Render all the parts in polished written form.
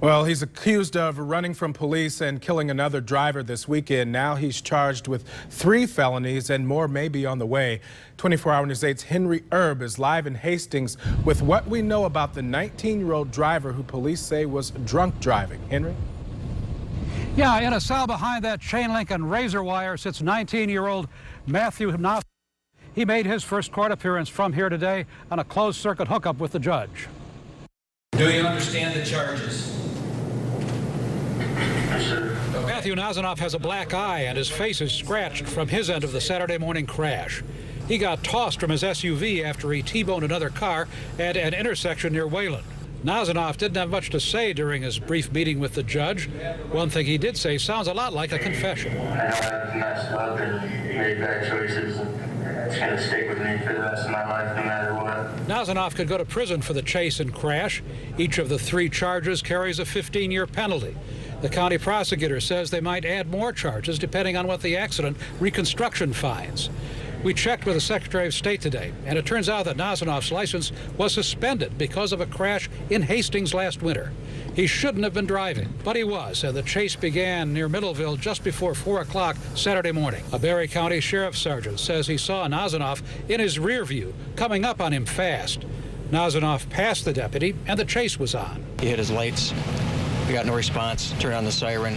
Well, he's accused of running from police and killing another driver this weekend. Now he's charged with 3 felonies and more may be on the way. 24 Hour News 8's Henry Erb is live in Hastings with what we know about the 19-year-old driver who police say was drunk driving. Henry? Yeah, in a cell behind that chain link and razor wire sits 19-year-old Matthew Nazonoff. He made his first court appearance from here today on a closed-circuit hookup with the judge. Do you understand the charges? Matthew Nazonoff has a black eye and his face is scratched from his end of the Saturday morning crash. He got tossed from his SUV after he T-boned another car at an intersection near Wayland. Nazonoff didn't have much to say during his brief meeting with the judge. One thing he did say sounds a lot like a confession. I know I've messed up and made bad choices, and it's going to stick with me for the rest of my life no matter what. Nazonoff could go to prison for the chase and crash. Each of the 3 charges carries a 15-year penalty. The county prosecutor says they might add more charges depending on what the accident reconstruction finds. We checked with the Secretary of State today, and it turns out that Nazonoff's license was suspended because of a crash in Hastings last winter. He shouldn't have been driving, but he was, and the chase began near Middleville just before 4 o'clock Saturday morning. A Barry County Sheriff's Sergeant says he saw Nazonoff in his rear view, coming up on him fast. Nazonoff passed the deputy, and the chase was on. He hit his lights. We got no response, turned on the siren,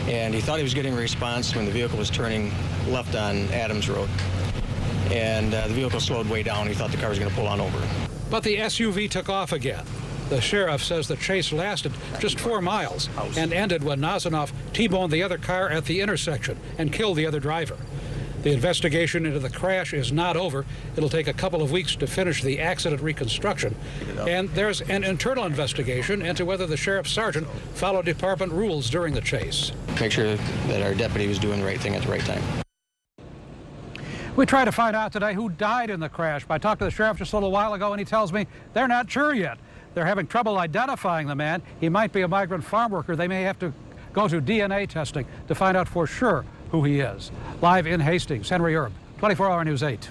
and he thought he was getting a response when the vehicle was turning left on Adams Road. And the vehicle slowed way down. He thought the car was going to pull on over. But the SUV took off again. The sheriff says the chase lasted just 4 miles and ended when Nazonoff T-boned the other car at the intersection and killed the other driver. The investigation into the crash is not over. It'll take a couple of weeks to finish the accident reconstruction. And there's an internal investigation into whether the sheriff's sergeant followed department rules during the chase. Make sure that our deputy was doing the right thing at the right time. We tried to find out today who died in the crash. I talked to the sheriff just a little while ago, and he tells me they're not sure yet. They're having trouble identifying the man. He might be a migrant farm worker. They may have to go to DNA testing to find out for sure who he is. Live in Hastings, Henry Erb, 24 Hour News 8.